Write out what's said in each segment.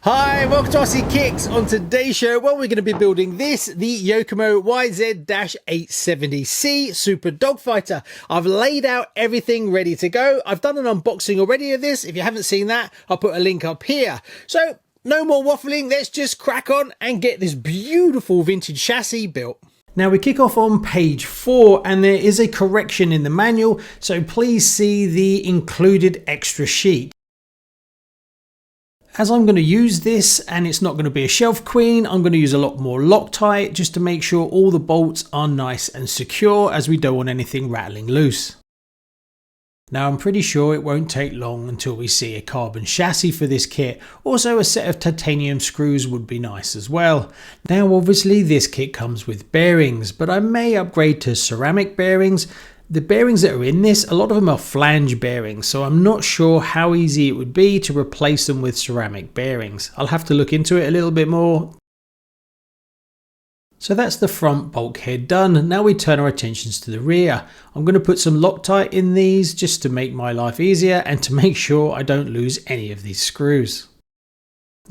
Hi, welcome to RCKicks. On today's show, well, we're going to be building the Yokomo YZ-870c Super Dogfighter. I've laid out everything ready to go. I've done an unboxing already of this. If you haven't seen that, I'll put a link up here. So, no more waffling. Let's just crack on and get this beautiful vintage chassis built. Now we kick off on page 4 and there is a correction in the manual, so please see the included extra sheet. As I'm going to use this and it's not going to be a shelf queen, I'm going to use a lot more Loctite just to make sure all the bolts are nice and secure as we don't want anything rattling loose. Now I'm pretty sure it won't take long until we see a carbon chassis for this kit. Also a set of titanium screws would be nice as well. Now obviously this kit comes with bearings, but I may upgrade to ceramic bearings. The bearings that are in this, a lot of them are flange bearings, so I'm not sure how easy it would be to replace them with ceramic bearings. I'll have to look into it a little bit more. So that's the front bulkhead done. Now we turn our attentions to the rear. I'm going to put some Loctite in these just to make my life easier and to make sure I don't lose any of these screws.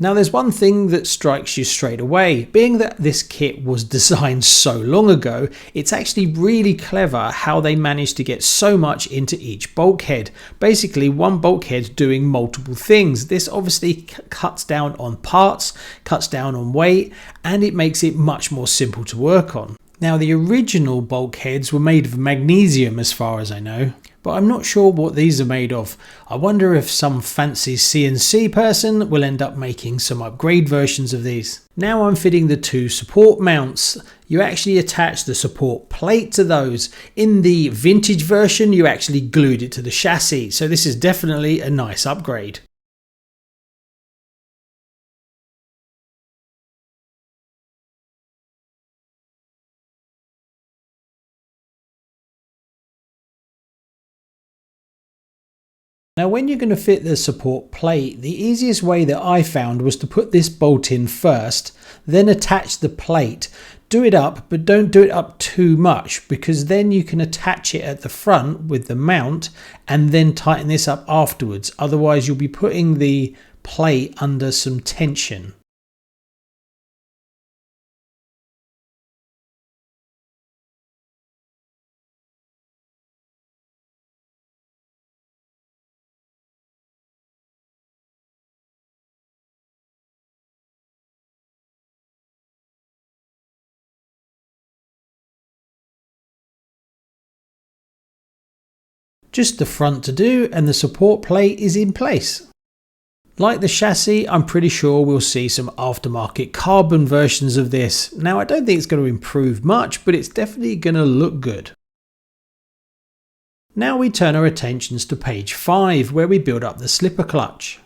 Now there's one thing that strikes you straight away. Being that this kit was designed so long ago, it's actually really clever how they managed to get so much into each bulkhead. Basically one bulkhead doing multiple things. This obviously cuts down on parts, cuts down on weight, and it makes it much more simple to work on. Now the original bulkheads were made of magnesium as far as I know, but I'm not sure what these are made of. I wonder if some fancy CNC person will end up making some upgrade versions of these. Now I'm fitting the two support mounts. You actually attach the support plate to those. In the vintage version you actually glued it to the chassis, so this is definitely a nice upgrade. Now when you're going to fit the support plate, the easiest way that I found was to put this bolt in first, then attach the plate. Do it up, but don't do it up too much because then you can attach it at the front with the mount and then tighten this up afterwards. Otherwise you'll be putting the plate under some tension. Just the front to do and the support plate is in place. Like the chassis, I'm pretty sure we'll see some aftermarket carbon versions of this. Now I don't think it's going to improve much, but it's definitely going to look good. Now we turn our attentions to page 5 where we build up the slipper clutch.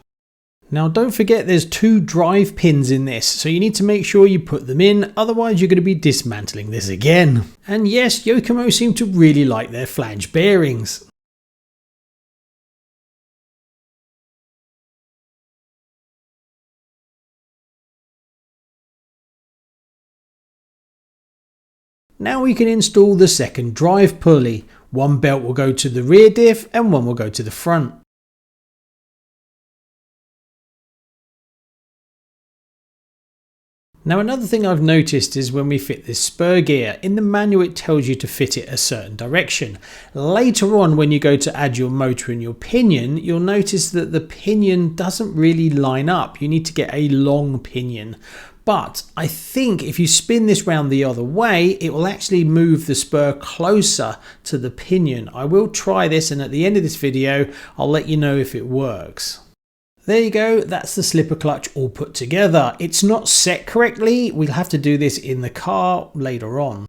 Now don't forget there's 2 drive pins in this, so you need to make sure you put them in, otherwise you're going to be dismantling this again. And yes, Yokomo seem to really like their flange bearings. Now we can install the second drive pulley. One belt will go to the rear diff and one will go to the front. Now another thing I've noticed is when we fit this spur gear, in the manual it tells you to fit it a certain direction. Later on when you go to add your motor and your pinion, you'll notice that the pinion doesn't really line up. You need to get a long pinion. But I think if you spin this round the other way, it will actually move the spur closer to the pinion. I will try this and at the end of this video, I'll let you know if it works. There you go, that's the slipper clutch all put together. It's not set correctly, we'll have to do this in the car later on.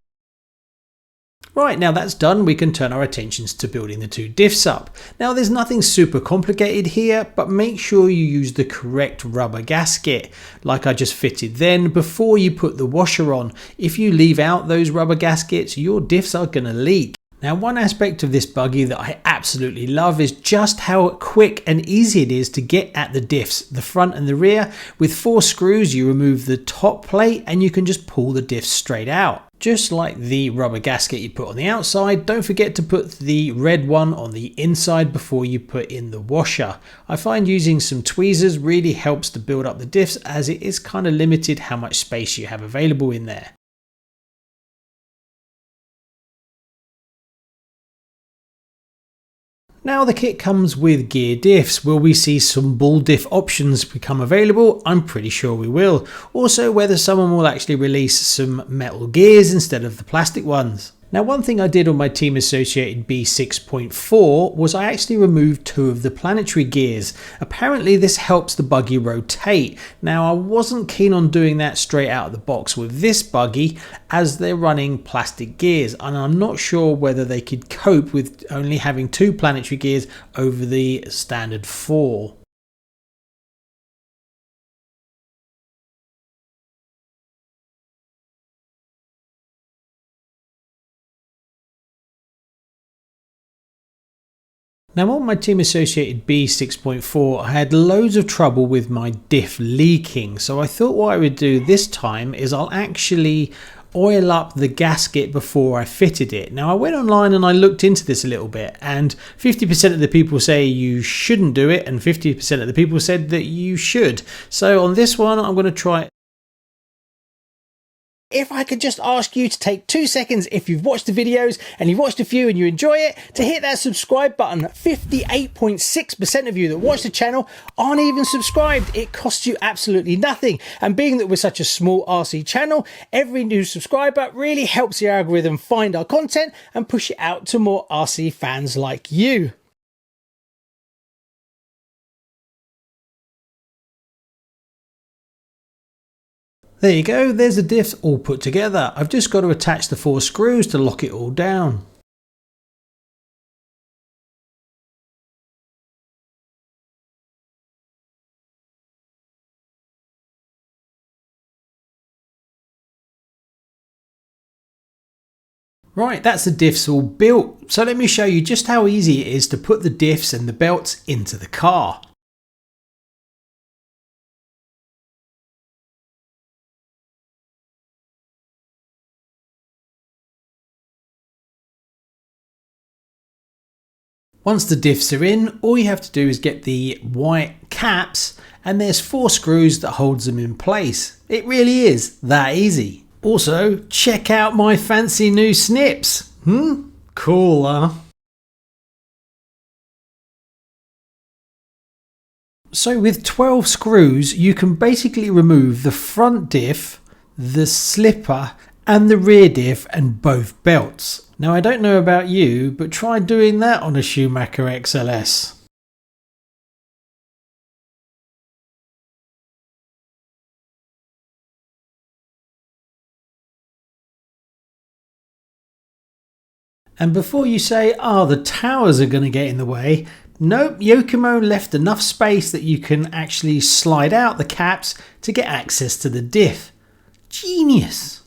Right, now that's done, we can turn our attentions to building the 2 diffs up. Now there's nothing super complicated here, but make sure you use the correct rubber gasket, like I just fitted then, before you put the washer on. If you leave out those rubber gaskets, your diffs are going to leak. Now, one aspect of this buggy that I absolutely love is just how quick and easy it is to get at the diffs, the front and the rear. With 4 screws, you remove the top plate and you can just pull the diffs straight out. Just like the rubber gasket you put on the outside, don't forget to put the red one on the inside before you put in the washer. I find using some tweezers really helps to build up the diffs, as it is kind of limited how much space you have available in there. Now the kit comes with gear diffs. Will we see some ball diff options become available? I'm pretty sure we will. Also, whether someone will actually release some metal gears instead of the plastic ones. Now, one thing I did on my team associated B6.4 was I actually removed 2 of the planetary gears. Apparently this helps the buggy rotate. Now, I wasn't keen on doing that straight out of the box with this buggy, as they're running plastic gears, and I'm not sure whether they could cope with only having 2 planetary gears over the standard 4. Now on my team associated B6.4, I had loads of trouble with my diff leaking, so I thought what I would do this time is I'll actually oil up the gasket before I fitted it. Now I went online and I looked into this a little bit, and 50% of the people say you shouldn't do it and 50% of the people said that you should. So on this one I'm going to try. If I could just ask you to take 2 seconds, if you've watched the videos and you've watched a few and you enjoy it, to hit that subscribe button. 58.6% of you that watch the channel aren't even subscribed. It costs you absolutely nothing. And being that we're such a small RC channel, every new subscriber really helps the algorithm find our content and push it out to more RC fans like you. There you go, there's the diffs all put together. I've just got to attach the 4 screws to lock it all down. Right, that's the diffs all built. So let me show you just how easy it is to put the diffs and the belts into the car. Once the diffs are in, all you have to do is get the white caps, and there's 4 screws that holds them in place. It really is that easy. Also, check out my fancy new snips. Cool, huh? So with 12 screws, you can basically remove the front diff, the slipper, and the rear diff and both belts. Now I don't know about you, but try doing that on a Schumacher XLS. And before you say, the towers are going to get in the way, nope, Yokomo left enough space that you can actually slide out the caps to get access to the diff. Genius!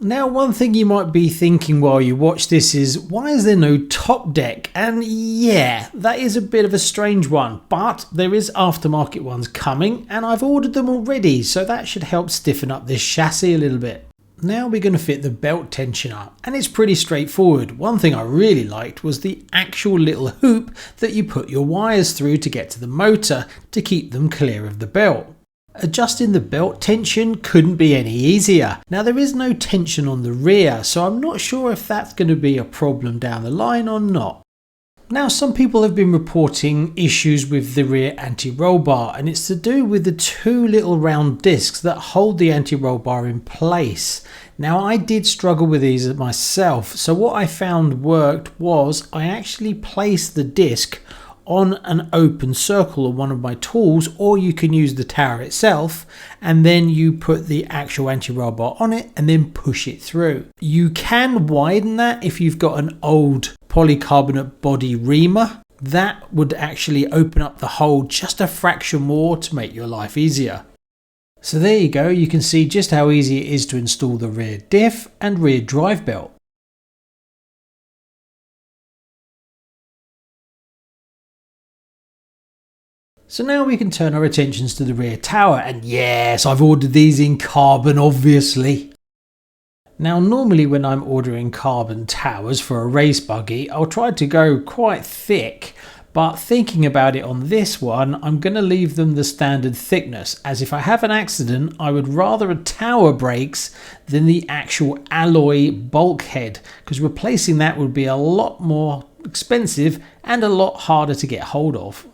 Now, one thing you might be thinking while you watch this is, why is there no top deck? And yeah, that is a bit of a strange one, but there is aftermarket ones coming and I've ordered them already, so that should help stiffen up this chassis a little bit. Now we're going to fit the belt tensioner, and it's pretty straightforward. One thing I really liked was the actual little hoop that you put your wires through to get to the motor to keep them clear of the belt. Adjusting the belt tension couldn't be any easier. Now there is no tension on the rear, so I'm not sure if that's going to be a problem down the line or not. Now some people have been reporting issues with the rear anti-roll bar, and it's to do with the 2 little round discs that hold the anti-roll bar in place. Now I did struggle with these myself, so what I found worked was I actually placed the disc on an open circle on one of my tools, or you can use the tower itself, and then you put the actual anti-roll bar on it and then push it through. You can widen that if you've got an old polycarbonate body reamer. That would actually open up the hole just a fraction more to make your life easier. So there you go, you can see just how easy it is to install the rear diff and rear drive belt. So now we can turn our attentions to the rear tower, and yes, I've ordered these in carbon, obviously. Now normally when I'm ordering carbon towers for a race buggy, I'll try to go quite thick, but thinking about it on this one, I'm going to leave them the standard thickness, as if I have an accident, I would rather a tower breaks than the actual alloy bulkhead, because replacing that would be a lot more expensive and a lot harder to get hold of.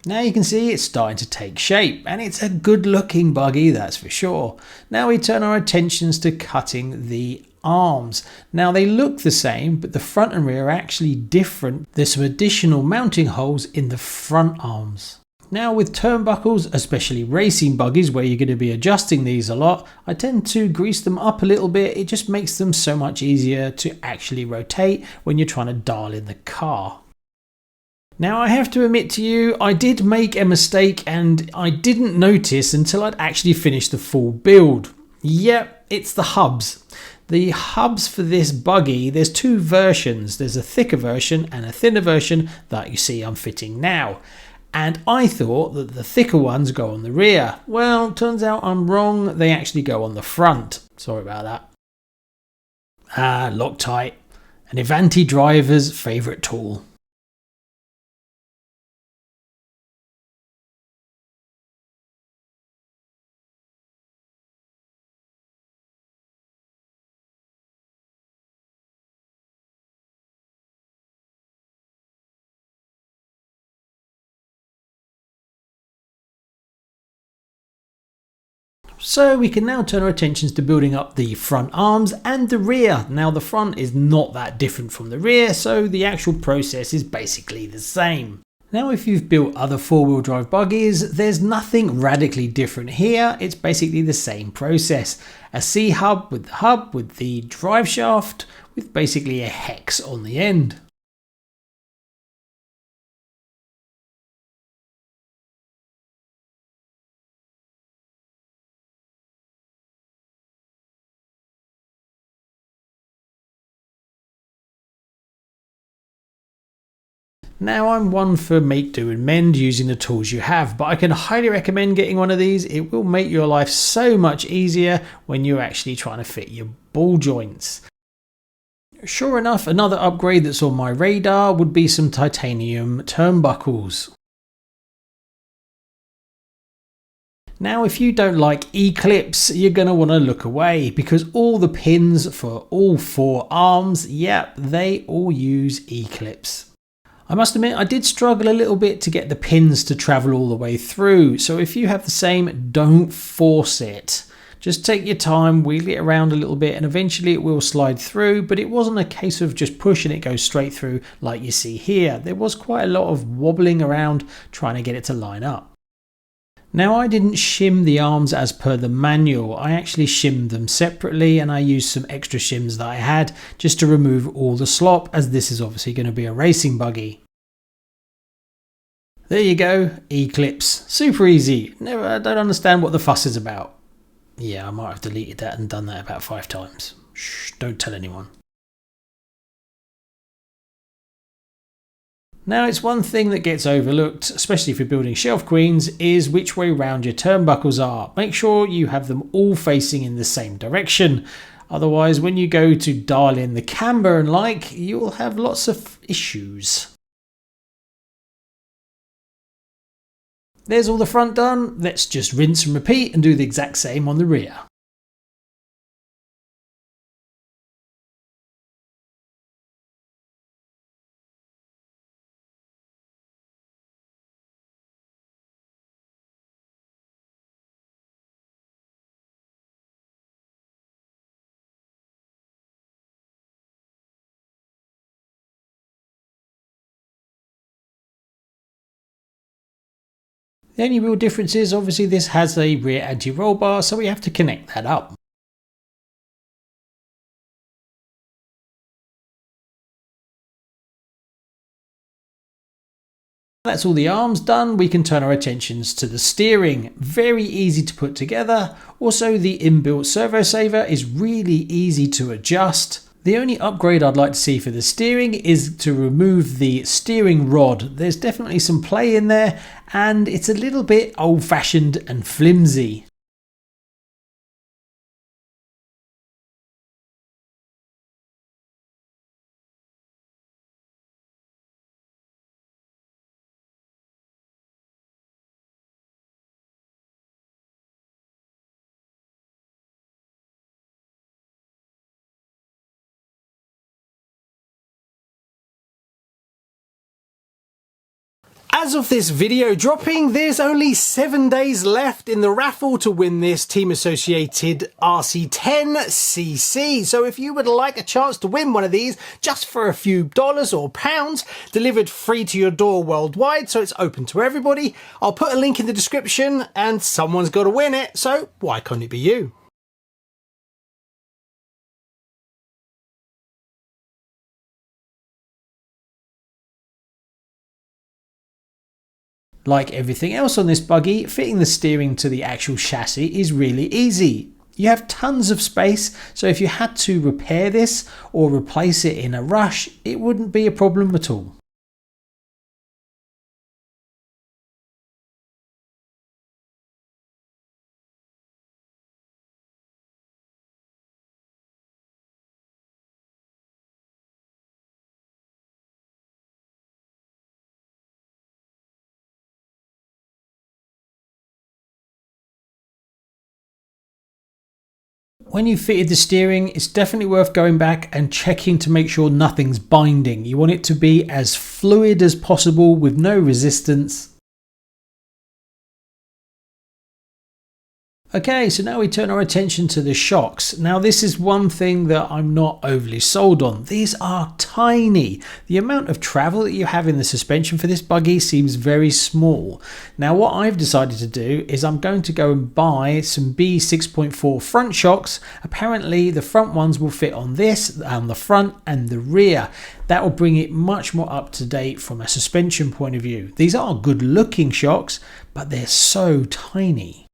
Now you can see it's starting to take shape, and it's a good looking buggy, that's for sure. Now we turn our attentions to cutting the arms. Now they look the same, but the front and rear are actually different. There's some additional mounting holes in the front arms. Now with turnbuckles, especially racing buggies where you're going to be adjusting these a lot, I tend to grease them up a little bit. It just makes them so much easier to actually rotate when you're trying to dial in the car. Now I have to admit to you, I did make a mistake and I didn't notice until I'd actually finished the full build. Yep, it's the hubs. The hubs for this buggy, there's two versions. There's a thicker version and a thinner version that you see I'm fitting now. And I thought that the thicker ones go on the rear. Well, turns out I'm wrong. They actually go on the front. Sorry about that. Loctite. An Avanti driver's favourite tool. So we can now turn our attentions to building up the front arms and the rear. Now the front is not that different from the rear, so the actual process is basically the same. Now if you've built other four-wheel drive buggies, there's nothing radically different here. It's basically the same process. A C-hub with the drive shaft with basically a hex on the end. Now I'm one for make do and mend using the tools you have, but I can highly recommend getting one of these. It will make your life so much easier when you're actually trying to fit your ball joints. Sure enough, another upgrade that's on my radar would be some titanium turnbuckles. Now if you don't like E-clips, you're going to want to look away, because all the pins for all four arms, yep, they all use E-clips. I must admit I did struggle a little bit to get the pins to travel all the way through, so if you have the same, don't force it. Just take your time, wheel it around a little bit, and eventually it will slide through, but it wasn't a case of just pushing it go straight through like you see here. There was quite a lot of wobbling around trying to get it to line up. Now I didn't shim the arms as per the manual, I actually shimmed them separately, and I used some extra shims that I had just to remove all the slop, as this is obviously going to be a racing buggy. There you go, E-clips, super easy. I don't understand what the fuss is about. Yeah, I might have deleted that and done that about 5 times. Shh, don't tell anyone. Now it's one thing that gets overlooked, especially if you're building shelf queens, is which way round your turnbuckles are. Make sure you have them all facing in the same direction. Otherwise, when you go to dial in the camber and like, you'll have lots of issues. There's all the front done. Let's just rinse and repeat and do the exact same on the rear. The only real difference is obviously this has a rear anti-roll bar, so we have to connect that up. That's all the arms done. We can turn our attentions to the steering. Very easy to put together. Also, the inbuilt servo saver is really easy to adjust. The only upgrade I'd like to see for the steering is to remove the steering rod. There's definitely some play in there and it's a little bit old-fashioned and flimsy. As of this video dropping, there's only 7 days left in the raffle to win this team associated RC10cc. So if you would like a chance to win one of these just for a few dollars or pounds, delivered free to your door worldwide, so it's open to everybody, I'll put a link in the description and someone's got to win it, so why can't it be you? Like everything else on this buggy, fitting the steering to the actual chassis is really easy. You have tons of space, so if you had to repair this or replace it in a rush, it wouldn't be a problem at all. When you've fitted the steering, it's definitely worth going back and checking to make sure nothing's binding. You want it to be as fluid as possible with no resistance. Okay, so now we turn our attention to the shocks. Now this is one thing that I'm not overly sold on. These are tiny. The amount of travel that you have in the suspension for this buggy seems very small. Now what I've decided to do is I'm going to go and buy some B6.4 front shocks. Apparently the front ones will fit on this, on the front and the rear. That will bring it much more up to date from a suspension point of view. These are good looking shocks, but they're so tiny.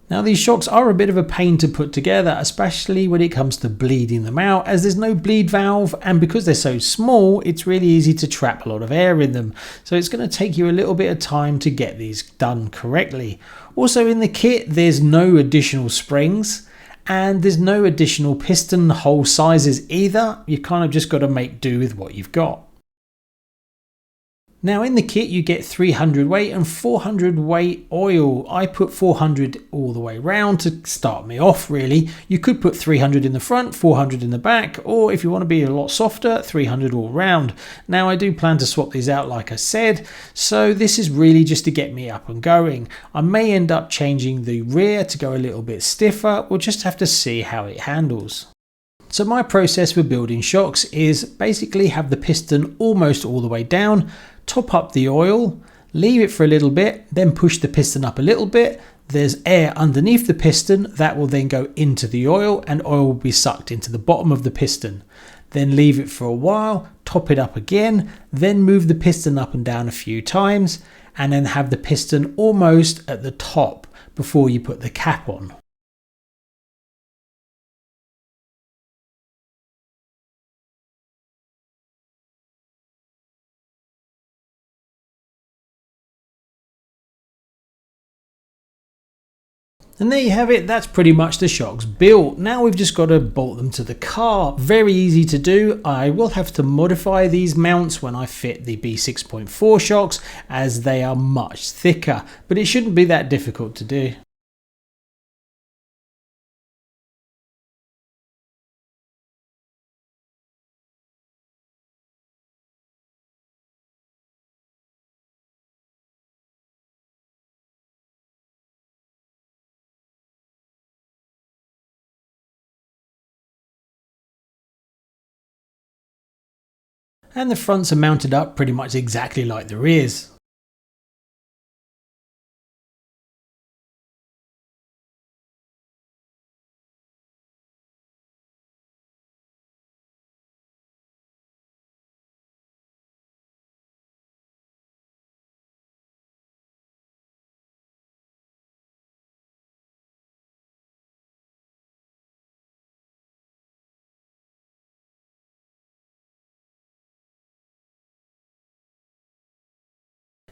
Now these shocks are a bit of a pain to put together, especially when it comes to bleeding them out, as there's no bleed valve, and because they're so small it's really easy to trap a lot of air in them, so it's going to take you a little bit of time to get these done correctly. Also in the kit there's no additional springs and there's no additional piston hole sizes either. You kind of just got to make do with what you've got. Now in the kit you get 300 weight and 400 weight oil. I put 400 all the way round to start me off really. You could put 300 in the front, 400 in the back, or if you want to be a lot softer, 300 all round. Now I do plan to swap these out like I said, so this is really just to get me up and going. I may end up changing the rear to go a little bit stiffer. We'll just have to see how it handles. So my process for building shocks is basically have the piston almost all the way down, top up the oil, leave it for a little bit, then push the piston up a little bit. There's air underneath the piston that will then go into the oil and oil will be sucked into the bottom of the piston. Then leave it for a while, top it up again, then move the piston up and down a few times and then have the piston almost at the top before you put the cap on. And there you have it, that's pretty much the shocks built. Now we've just got to bolt them to the car. Very easy to do. I will have to modify these mounts when I fit the B6.4 shocks as they are much thicker, but it shouldn't be that difficult to do. And the fronts are mounted up pretty much exactly like the rears.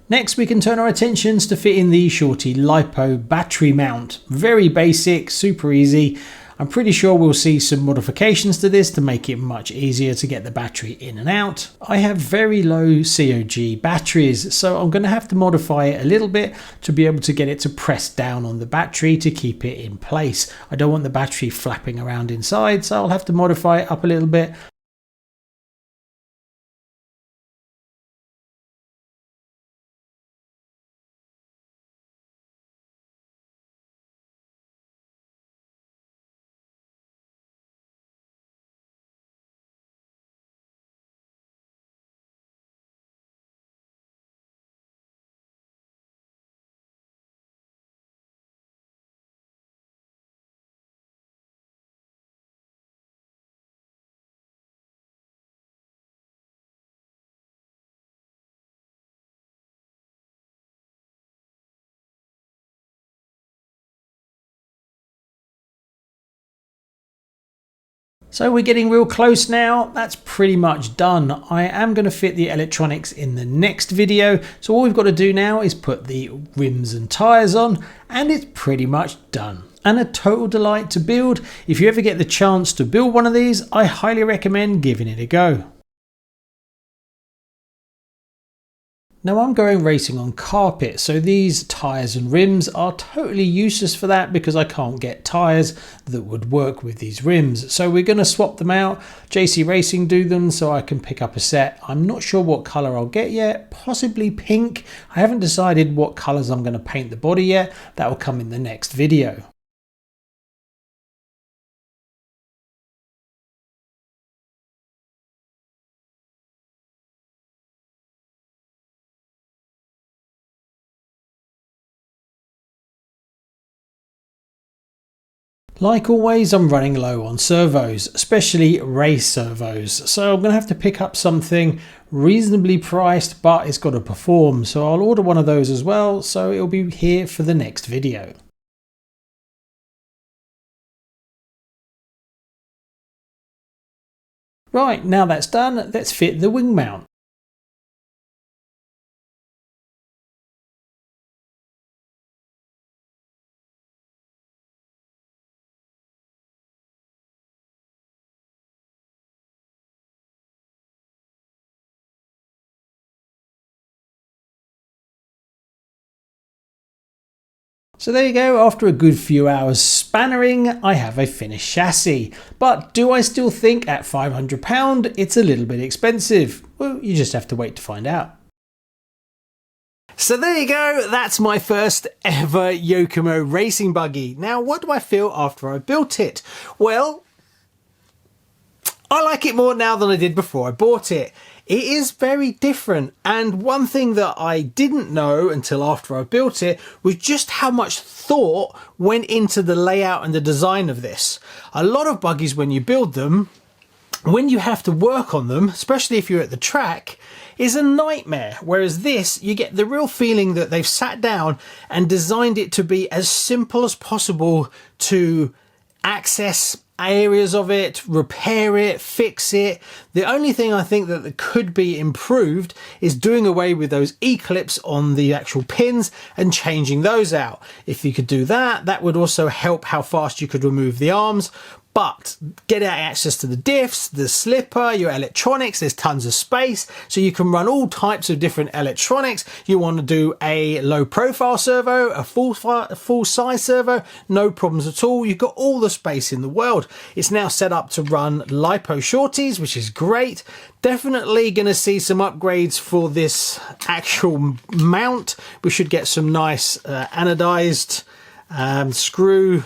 Next, we can turn our attentions to fitting the Shorty LiPo battery mount. Very basic, super easy. I'm pretty sure we'll see some modifications to this to make it much easier to get the battery in and out. I have very low COG batteries, so I'm going to have to modify it a little bit to be able to get it to press down on the battery to keep it in place. I don't want the battery flapping around inside, so I'll have to modify it up a little bit. So we're getting real close now. That's pretty much done. I am going to fit the electronics in the next video. So all we've got to do now is put the rims and tyres on, and it's pretty much done. And a total delight to build. If you ever get the chance to build one of these, I highly recommend giving it a go. Now I'm going racing on carpet, so these tyres and rims are totally useless for that because I can't get tyres that would work with these rims. So we're going to swap them out. JC Racing do them so I can pick up a set. I'm not sure what colour I'll get yet, possibly pink. I haven't decided what colours I'm going to paint the body yet. That will come in the next video. Like always, I'm running low on servos, especially race servos. So I'm going to have to pick up something reasonably priced, but it's got to perform. So I'll order one of those as well, so it'll be here for the next video. Right, now that's done, let's fit the wing mount. So there you go, after a good few hours spannering, I have a finished chassis. But do I still think at £500 it's a little bit expensive? Well, you just have to wait to find out. So there you go, that's my first ever Yokomo racing buggy. Now what do I feel after I built it? Well, I like it more now than I did before I bought it. It is very different, and one thing that I didn't know until after I built it was just how much thought went into the layout and the design of this. A lot of buggies, when you build them, when you have to work on them, especially if you're at the track, is a nightmare. Whereas this, you get the real feeling that they've sat down and designed it to be as simple as possible to access areas of it, repair it, fix it. The only thing I think that could be improved is doing away with those E-clips on the actual pins and changing those out. If you could do that, that would also help how fast you could remove the arms. But get access to the diffs, the slipper, your electronics, there's tons of space. So you can run all types of different electronics. You want to do a low profile servo, a full size servo, no problems at all. You've got all the space in the world. It's now set up to run LiPo shorties, which is great. Definitely going to see some upgrades for this actual mount. We should get some nice anodized screw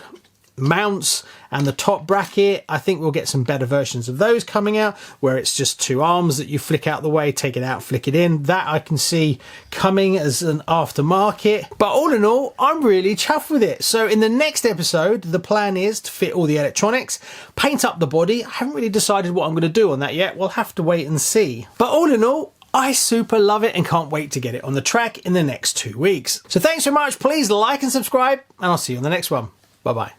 mounts, and the top bracket, I think we'll get some better versions of those coming out where it's just two arms that you flick out the way, take it out, flick it in. That I can see coming as an aftermarket. But all in all, I'm really chuffed with it. So in the next episode, the plan is to fit all the electronics, paint up the body. I haven't really decided what I'm going to do on that yet. We'll have to wait and see. But all in all, I super love it and can't wait to get it on the track in the next 2 weeks. So thanks so much. Please like and subscribe, and I'll see you on the next one. Bye-bye.